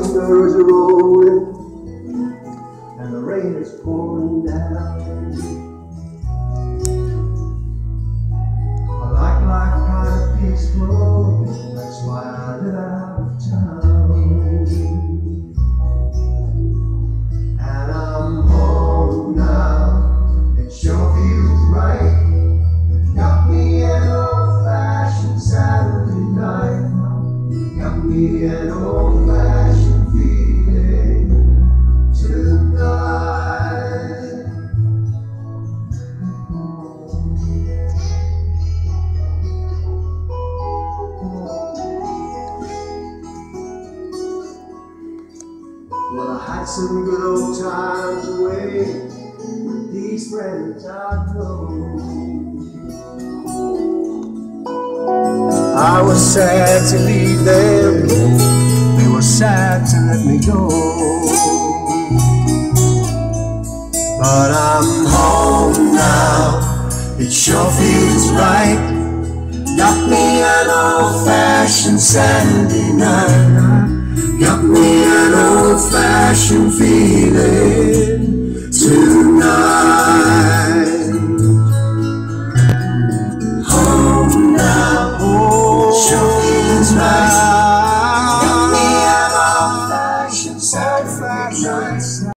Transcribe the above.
thunder is rolling and the rain is pouring down. I like life kind of peaceful, that's why I live out of town. And I'm home now, it sure feels right. Got me an old-fashioned Saturday night. Got me an old-fashioned feeling tonight. Well, I had some good old times away with these friends I know. I was sad to leave them, they were sad to let me go. But I'm home now, it sure feels right. Got me an old-fashioned Saturday night. Got me an old-fashioned feeling tonight. Home now, sure feels right. Got me an old-fashioned Saturday night.